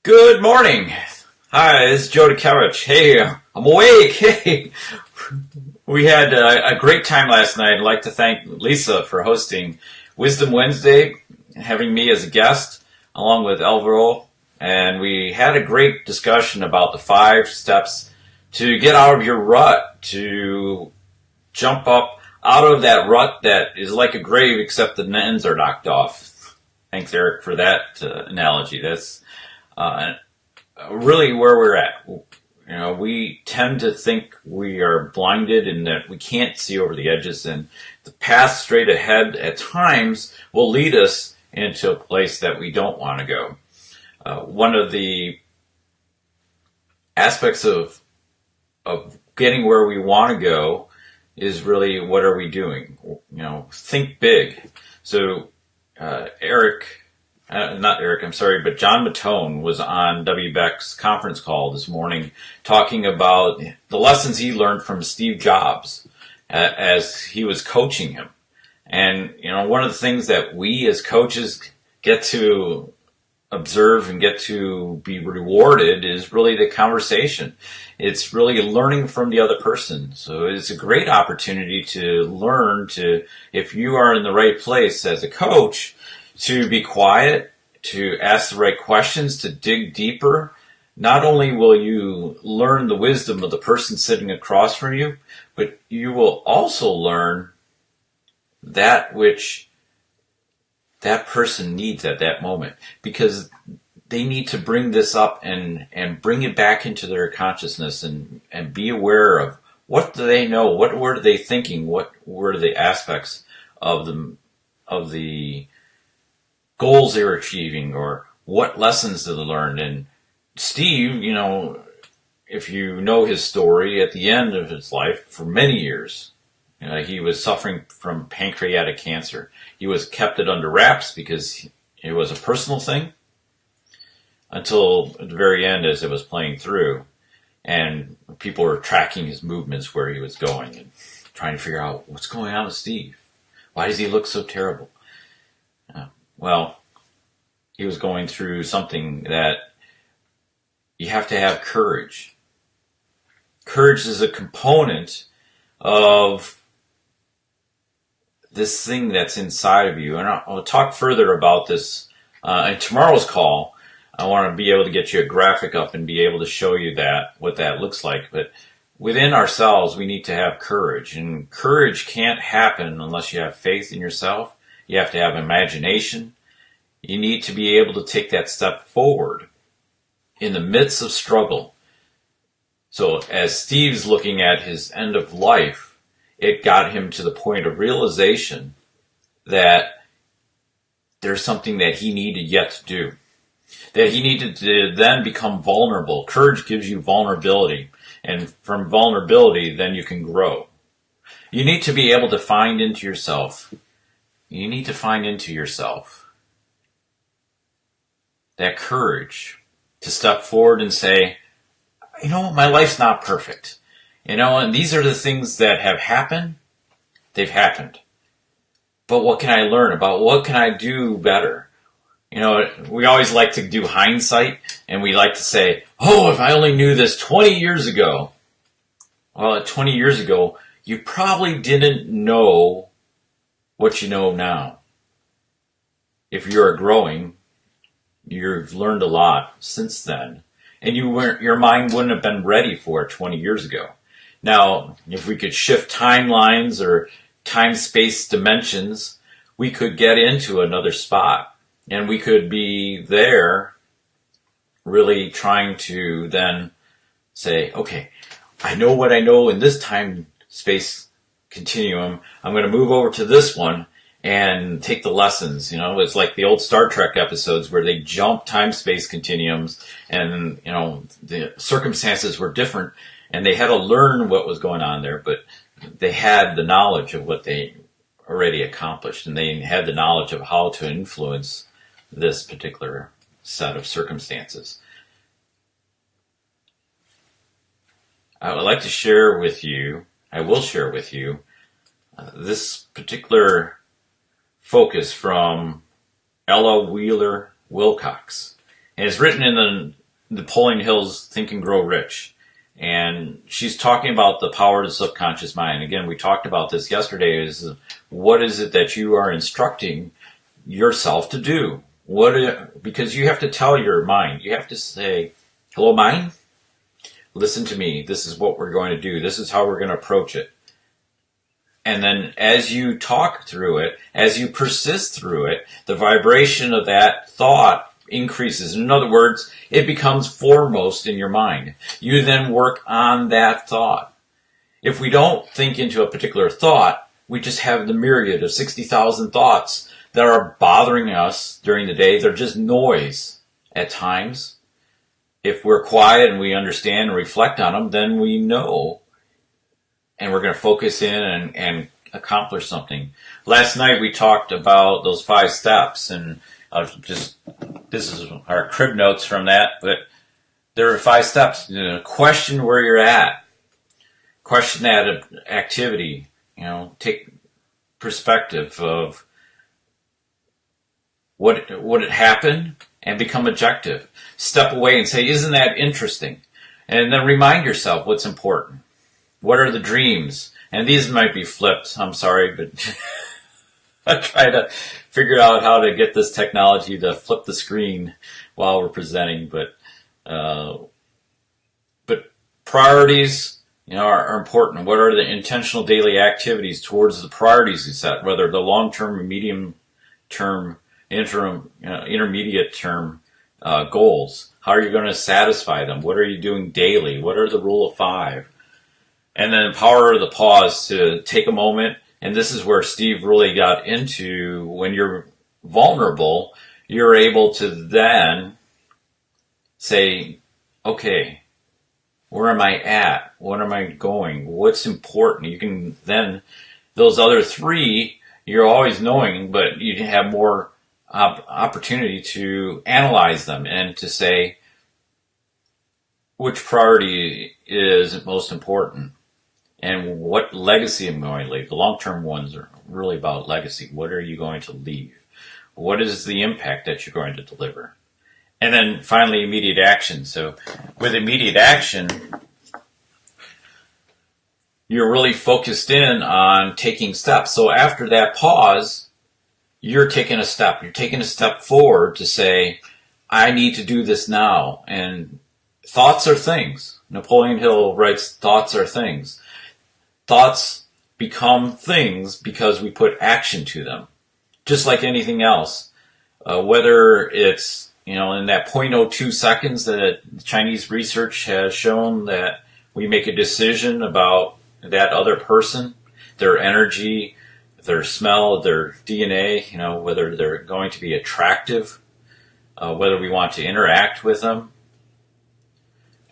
Good morning. Hi, this is Joe Dutkiewicz. Hey, I'm awake. Hey, we had a great time last night. I'd like to thank Lisa for hosting Wisdom Wednesday, having me as a guest, along with Alvaro. And we had a great discussion about the 5 steps to get out of your rut, to jump up out of that rut that is like a grave, except the ends are knocked off. Thanks, Eric, for that analogy. That's really where we're at. We tend to think we are blinded and that we can't see over the edges, and the path straight ahead at times will lead us into a place that we don't want to go. One of the aspects of getting where we want to go is really, what are we doing? Think big. So not Eric, I'm sorry, but John Mattone was on W. Beck's conference call this morning talking about the lessons he learned from Steve Jobs as he was coaching him. And, one of the things that we as coaches get to observe and get to be rewarded is really the conversation. It's really learning from the other person. So it's a great opportunity to learn if you are in the right place as a coach, to be quiet, to ask the right questions, to dig deeper. Not only will you learn the wisdom of the person sitting across from you, but you will also learn that which that person needs at that moment, because they need to bring this up and bring it back into their consciousness and be aware of what do they know, what were they thinking, what were the aspects of the goals they were achieving, or what lessons did they learn. And Steve, if you know his story, at the end of his life, for many years, he was suffering from pancreatic cancer. He was kept it under wraps because it was a personal thing, until at the very end, as it was playing through, and people were tracking his movements, where he was going, and trying to figure out what's going on with Steve. Why does he look so terrible? Well, he was going through something that you have to have courage. Courage is a component of this thing that's inside of you. And I'll talk further about this in tomorrow's call. I want to be able to get you a graphic up and be able to show you what that looks like. But within ourselves, we need to have courage. And courage can't happen unless you have faith in yourself. You have to have imagination. You need to be able to take that step forward in the midst of struggle. So as Steve's looking at his end of life, it got him to the point of realization that there's something that he needed yet to do, that he needed to then become vulnerable. Courage gives you vulnerability, and from vulnerability, then you can grow. You need to be able to find into yourself. You need to find into yourself that courage to step forward and say, my life's not perfect. And these are the things that have happened. They've happened. But what can I learn about? What can I do better? We always like to do hindsight, and we like to say, if I only knew this 20 years ago. Well, at 20 years ago, you probably didn't know what you know now. If you're growing, you've learned a lot since then, and your mind wouldn't have been ready for it 20 years ago. Now, if we could shift timelines or time-space dimensions, we could get into another spot, and we could be there really trying to then say, okay, I know what I know in this time-space continuum. I'm going to move over to this one and take the lessons. It's like the old Star Trek episodes where they jump time-space continuums, and, the circumstances were different, and they had to learn what was going on there, but they had the knowledge of what they already accomplished, and they had the knowledge of how to influence this particular set of circumstances. I would like to share with you, this particular focus from Ella Wheeler Wilcox. And it's written in the Napoleon Hill's Think and Grow Rich. And she's talking about the power of the subconscious mind. Again, we talked about this yesterday, is what is it that you are instructing yourself to do? Because you have to tell your mind, you have to say, hello mind, listen to me, this is what we're going to do, this is how we're going to approach it. And then as you talk through it, as you persist through it, the vibration of that thought increases. In other words, it becomes foremost in your mind. You then work on that thought. If we don't think into a particular thought, we just have the myriad of 60,000 thoughts that are bothering us during the day. They're just noise at times. If we're quiet and we understand and reflect on them, then we know, and we're going to focus in and accomplish something. Last night we talked about those 5 steps, and this is our crib notes from that, but there are 5 steps. Question where you're at. Question that activity. Take perspective of what had happened and become objective. Step away and say, isn't that interesting? And then remind yourself what's important. What are the dreams? And these might be flipped. I'm sorry, but I try to figure out how to get this technology to flip the screen while we're presenting. But priorities, are important. What are the intentional daily activities towards the priorities you set, whether the long-term, medium-term, interim, intermediate term goals? How are you going to satisfy them? What are you doing daily? What are the rule of 5? And then the power of the pause, to take a moment. And this is where Steve really got into, when you're vulnerable, you're able to then say, okay, where am I at? What am I going? What's important? You can then, those other 3, you're always knowing, but you can have more opportunity to analyze them and to say which priority is most important and what legacy am I going to leave. The long-term ones are really about legacy. What are you going to leave? What is the impact that you're going to deliver? And then finally, immediate action. So with immediate action, you're really focused in on taking steps. So after that pause, you're taking a step. You're taking a step forward to say, I need to do this now. And thoughts are things. Napoleon Hill writes, thoughts are things. Thoughts become things because we put action to them. Just like anything else. Whether it's, in that 0.02 seconds that Chinese research has shown that we make a decision about that other person, their energy, their smell, their DNA, whether they're going to be attractive, whether we want to interact with them.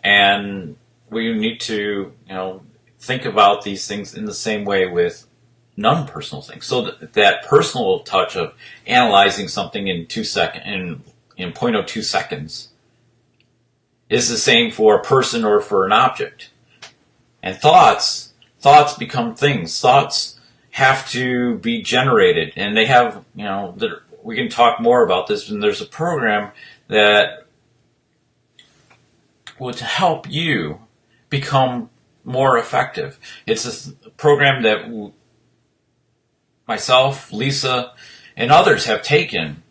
And we need to, think about these things in the same way with non-personal things. So that personal touch of analyzing something in 0.02 seconds is the same for a person or for an object. And thoughts become things. Thoughts have to be generated, and they have, we can talk more about this, and there's a program that will help you become more effective. It's a program that myself, Lisa, and others have taken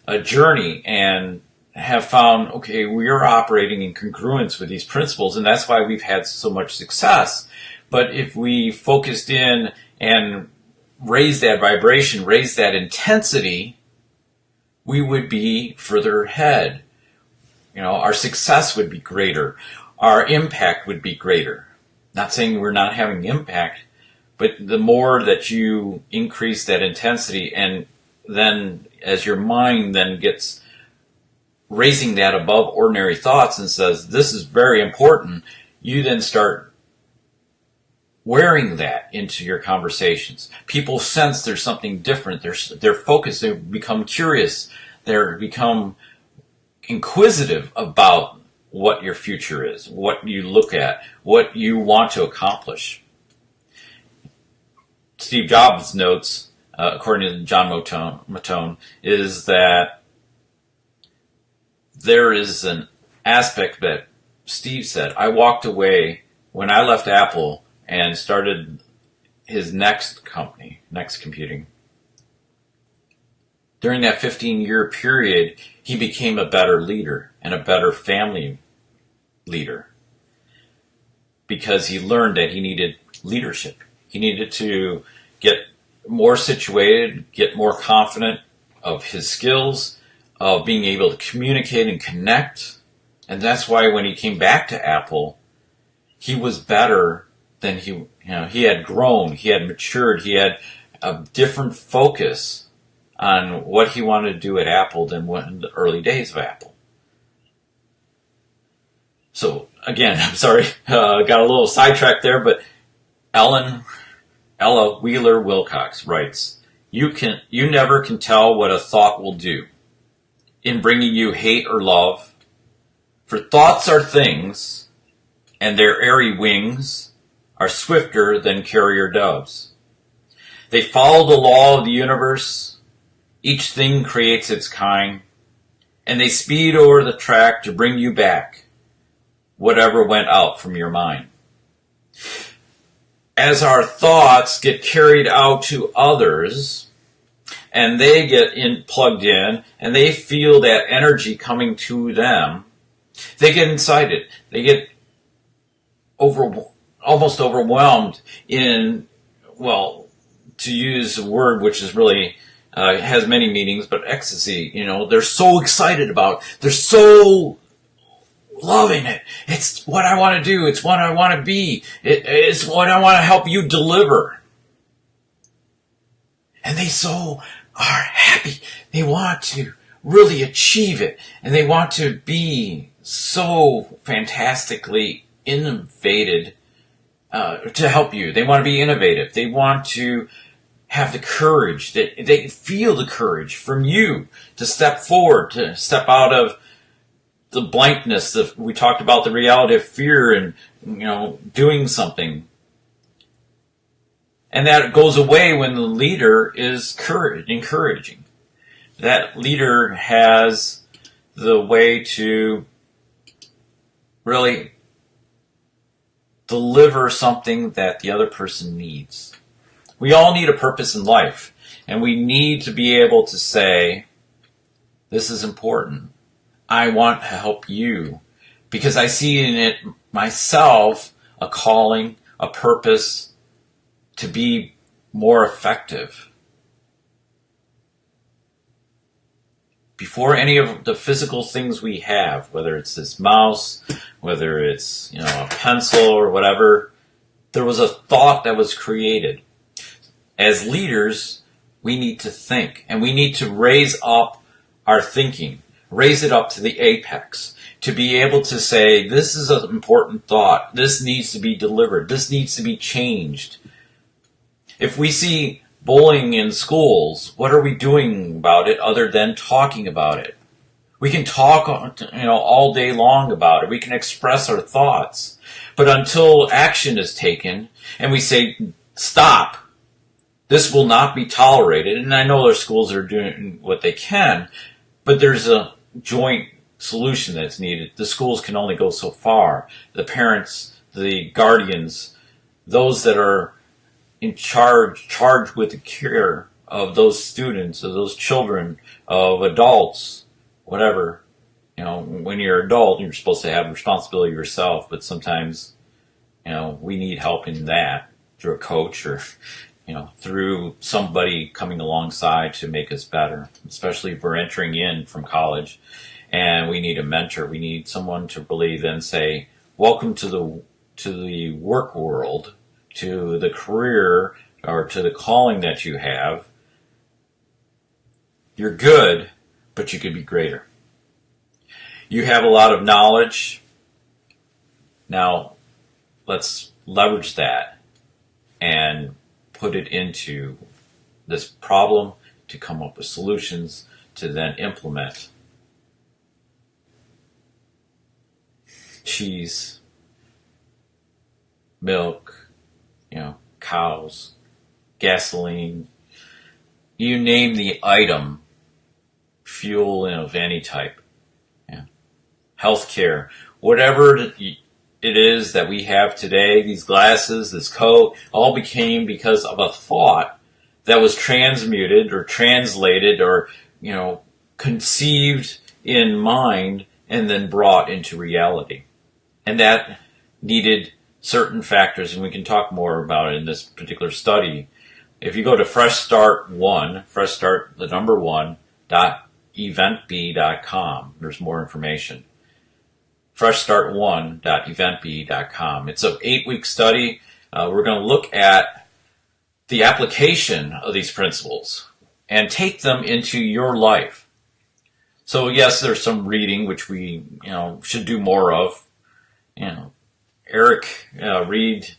a journey and have found, okay, we are operating in congruence with these principles, and that's why we've had so much success. But if we focused in and raise that vibration, raise that intensity, we would be further ahead. Our success would be greater. Our impact would be greater. Not saying we're not having impact, but the more that you increase that intensity, and then as your mind then gets raising that above ordinary thoughts and says, this is very important, you then start wearing that into your conversations. People sense there's something different. They're focused. They become curious. They become inquisitive about what your future is, what you look at, what you want to accomplish. Steve Jobs notes, according to John Mattone, is that there is an aspect that Steve said. I walked away when I left Apple and started his next company, Next Computing. During that 15-year period, he became a better leader and a better family leader because he learned that he needed leadership. He needed to get more situated, get more confident of his skills, of being able to communicate and connect. And that's why when he came back to Apple, he was better than he had grown, he had matured, he had a different focus on what he wanted to do at Apple than in the early days of Apple. So again, I'm sorry, got a little sidetracked there, but Ella Wheeler Wilcox writes, you never can tell what a thought will do in bringing you hate or love. For thoughts are things, and their airy wings are swifter than carrier doves. They follow the law of the universe. Each thing creates its kind, and they speed over the track to bring you back whatever went out from your mind. As our thoughts get carried out to others, and they get plugged in, and they feel that energy coming to them, they get incited. They get almost overwhelmed in, well, to use a word which is really has many meanings, but ecstasy. They're so excited about it. They're so loving it. It's what I want to do. It's what I want to be. It's what I want to help you deliver. And they so are happy. They want to really achieve it. And they want to be so fantastically innovated to help you. They want to be innovative. They want to have the courage. They feel the courage from you to step forward, to step out of the blankness. We talked about the reality of fear and, doing something. And that goes away when the leader is encouraging. That leader has the way to really deliver something that the other person needs. We all need a purpose in life, and we need to be able to say, this is important. I want to help you because I see in it myself a calling, a purpose to be more effective. Before any of the physical things we have, whether it's this mouse, whether it's a pencil or whatever, there was a thought that was created. As leaders, we need to think, and we need to raise up our thinking, raise it up to the apex, to be able to say, this is an important thought, this needs to be delivered, this needs to be changed. If we see bullying in schools, what are we doing about it other than talking about it? We can talk all day long about it. We can express our thoughts. But until action is taken and we say, stop, this will not be tolerated. And I know their schools are doing what they can, but there's a joint solution that's needed. The schools can only go so far. The parents, the guardians, those that are charged with the care of those students, of those children, of adults, whatever. When you're an adult, you're supposed to have responsibility yourself, but sometimes, we need help in that through a coach or, through somebody coming alongside to make us better, especially if we're entering in from college and we need a mentor. We need someone to really then say, welcome to the work world, to the career or to the calling that you have. You're good, but you could be greater. You have a lot of knowledge. Now, let's leverage that and put it into this problem to come up with solutions to then implement. Cheese, milk, cows, gasoline, you name the item, fuel of any type. healthcare, whatever it is that we have today, these glasses, this coat, all became because of a thought that was transmuted or translated or, conceived in mind and then brought into reality. And that needed certain factors, and we can talk more about it in this particular study. If you go to Fresh Start the number one, .eventbee.com, there's more information. freshstart1.eventbee.com. It's an 8-week study. We're going to look at the application of these principles and take them into your life. So yes, there's some reading, which we, should do more of. Eric Reed,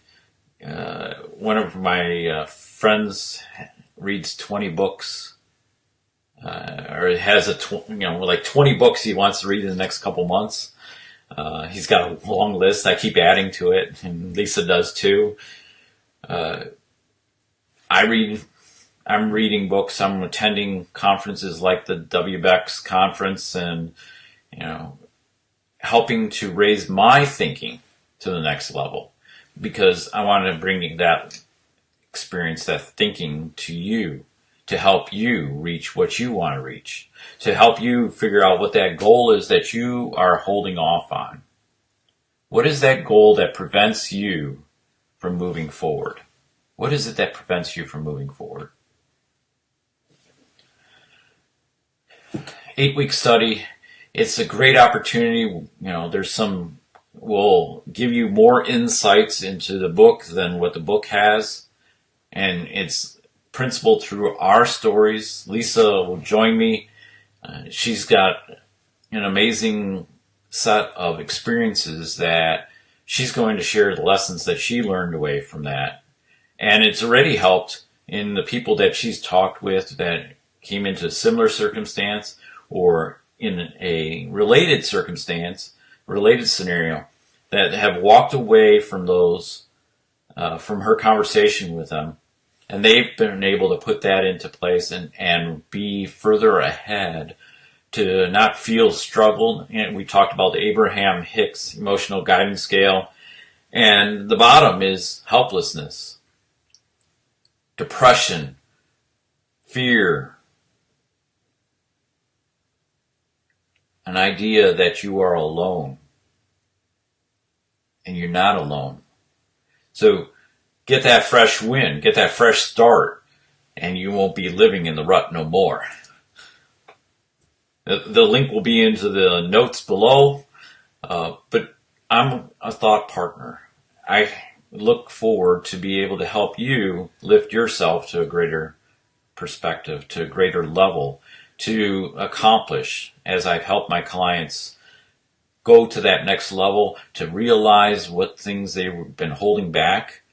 one of my friends, reads 20 books, or has like 20 books he wants to read in the next couple months. He's got a long list. I keep adding to it, and Lisa does too. I'm reading books. I'm attending conferences like the WBEX conference, and helping to raise my thinking to the next level, because I want to bring that experience, that thinking to you, to help you reach what you want to reach, to help you figure out what that goal is that you are holding off on. What is that goal that prevents you from moving forward? What is it that prevents you from moving forward? 8-week study. It's a great opportunity. Will give you more insights into the book than what the book has. And it's principled through our stories. Lisa will join me. She's got an amazing set of experiences that she's going to share the lessons that she learned away from that. And it's already helped in the people that she's talked with that came into a similar circumstance or in a related circumstance, related scenario, that have walked away from those, from her conversation with them. And they've been able to put that into place and be further ahead, to not feel struggled. And we talked about the Abraham Hicks emotional guidance scale. And the bottom is helplessness, depression, fear, an idea that you are alone. And you're not alone. So get that fresh wind, get that fresh start, and you won't be living in the rut no more. The link will be into the notes below, but I'm a thought partner. I look forward to be able to help you lift yourself to a greater perspective, to a greater level, to accomplish, as I've helped my clients go to that next level, to realize what things they've been holding back,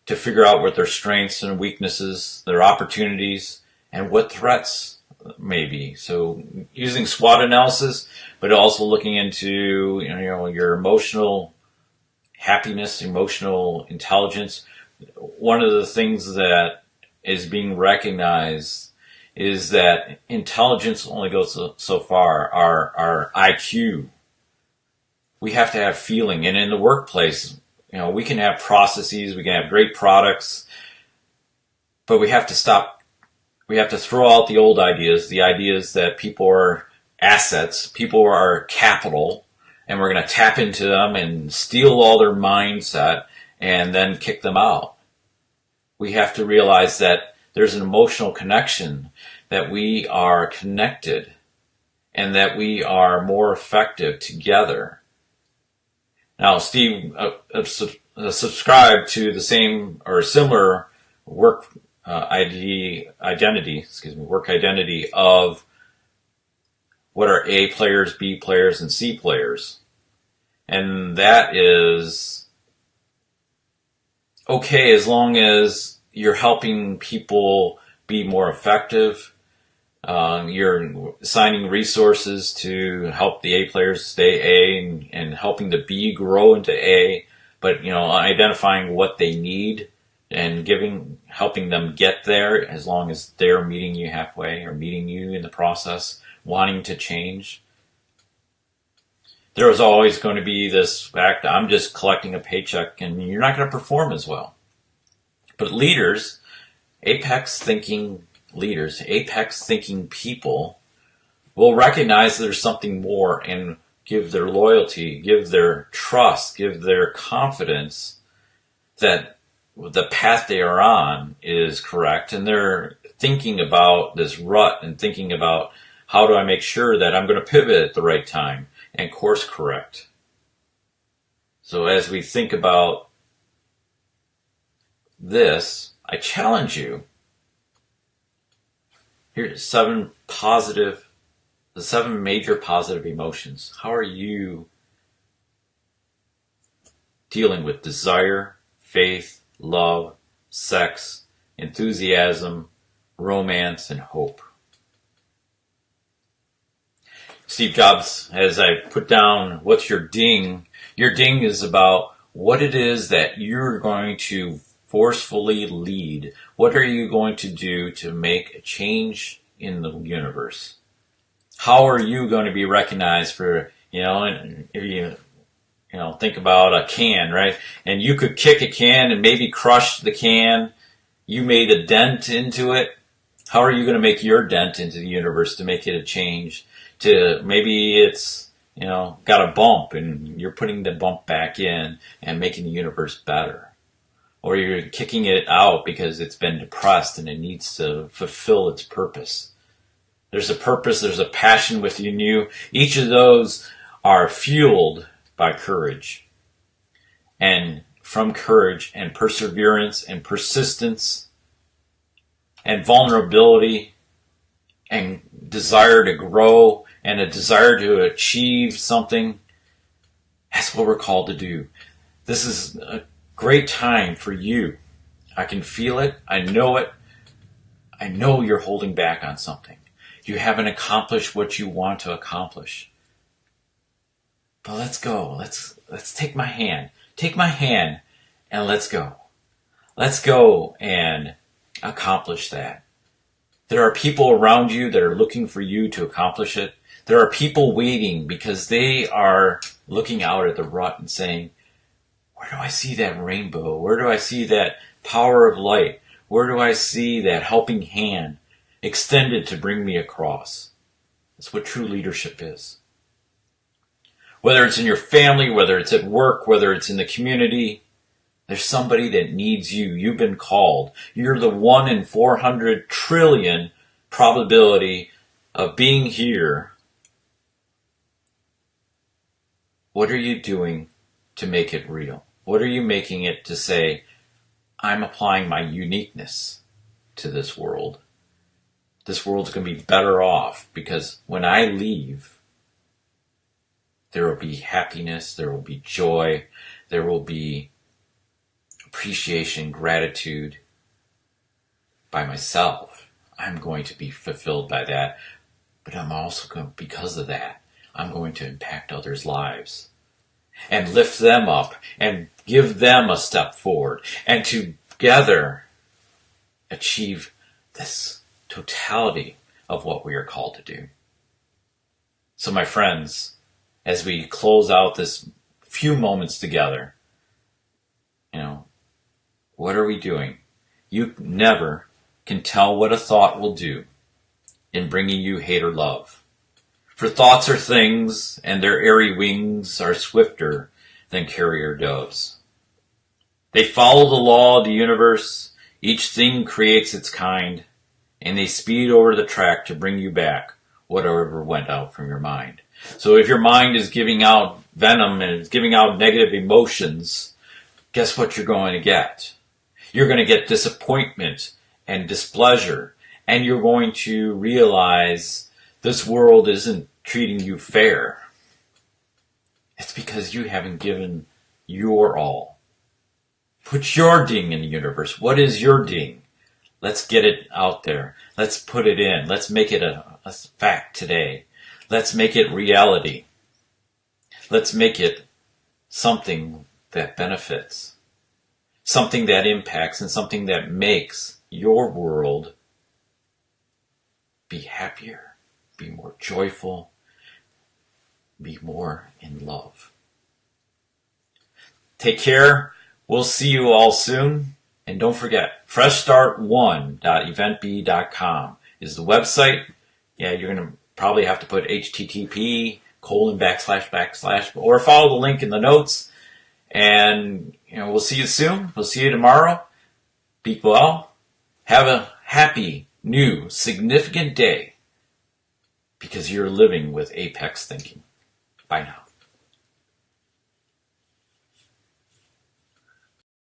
to figure out what their strengths and weaknesses, their opportunities, and what threats may be. So using SWOT analysis, but also looking into your emotional happiness, emotional intelligence. One of the things that is being recognized is that intelligence only goes so far. Our IQ. We have to have feeling. And in the workplace, we can have processes, we can have great products, but we have to stop. We have to throw out the old ideas, the ideas that people are assets, people are capital, and we're going to tap into them and steal all their mindset and then kick them out. We have to realize that there's an emotional connection, that we are connected, and that we are more effective together. Now, Steve subscribed to the same or similar work identity of what are A players, B players, and C players. And that is okay as long as you're helping people be more effective. You're assigning resources to help the A players stay A and helping the B grow into A, but identifying what they need and helping them get there, as long as they're meeting you halfway or meeting you in the process, wanting to change. There is always going to be this fact, I'm just collecting a paycheck, and you're not going to perform as well. But leaders, apex thinking people will recognize there's something more and give their loyalty, give their trust, give their confidence that the path they are on is correct. And they're thinking about this rut and thinking about, how do I make sure that I'm going to pivot at the right time and course correct? So as we think about this, I challenge you. Here's the 7 major positive emotions. How are you dealing with desire, faith, love, sex, enthusiasm, romance, and hope? Steve Jobs, as I put down, what's your ding? Your ding is about what it is that you're going to forcefully lead. What are you going to do to make a change in the universe? How are you going to be recognized for, and if you think about a can, right? And you could kick a can and maybe crush the can. You made a dent into it. How are you going to make your dent into the universe to make it a change? To maybe it's, got a bump and you're putting the bump back in and making the universe better. Or you're kicking it out because it's been depressed and it needs to fulfill its purpose. There's a purpose, there's a passion within you. Each of those are fueled by courage. And from courage and perseverance and persistence and vulnerability and desire to grow and a desire to achieve something, that's what we're called to do. This is a great time for you. I can feel it. I know it. I know you're holding back on something. You haven't accomplished what you want to accomplish. But let's go. Let's take my hand. Take my hand and let's go. Let's go and accomplish that. There are people around you that are looking for you to accomplish it. There are people waiting because they are looking out at the rut and saying, where do I see that rainbow? Where do I see that power of light? Where do I see that helping hand extended to bring me across? That's what true leadership is. Whether it's in your family, whether it's at work, whether it's in the community, there's somebody that needs you. You've been called. You're the 1 in 400 trillion probability of being here. What are you doing to make it real? What are you making it to say, I'm applying my uniqueness to this world? This world's going to be better off because when I leave, there will be happiness, there will be joy, there will be appreciation, gratitude by myself. I'm going to be fulfilled by that, but I'm also going, because of that, I'm going to impact others' lives and lift them up and give them a step forward and together achieve this totality of what we are called to do. So my friends, as we close out this few moments together, what are we doing? You never can tell what a thought will do in bringing you hate or love. For thoughts are things, and their airy wings are swifter than carrier doves. They follow the law of the universe. Each thing creates its kind, and they speed over the track to bring you back whatever went out from your mind. So if your mind is giving out venom and is giving out negative emotions, guess what you're going to get? You're going to get disappointment and displeasure, and you're going to realize this world isn't treating you fair. It's because you haven't given your all. Put your ding in the universe. What is your ding? Let's get it out there. Let's put it in. Let's make it a fact today. Let's make it reality. Let's make it something that benefits, something that impacts, and something that makes your world be happier, be more joyful, be more in love. Take care. We'll see you all soon. And don't forget, freshstart1.eventb.com is the website. Yeah, you're going to probably have to put http:// or follow the link in the notes. And we'll see you soon. We'll see you tomorrow. Be well. Have a happy, new, significant day because you're living with apex thinking. Bye now.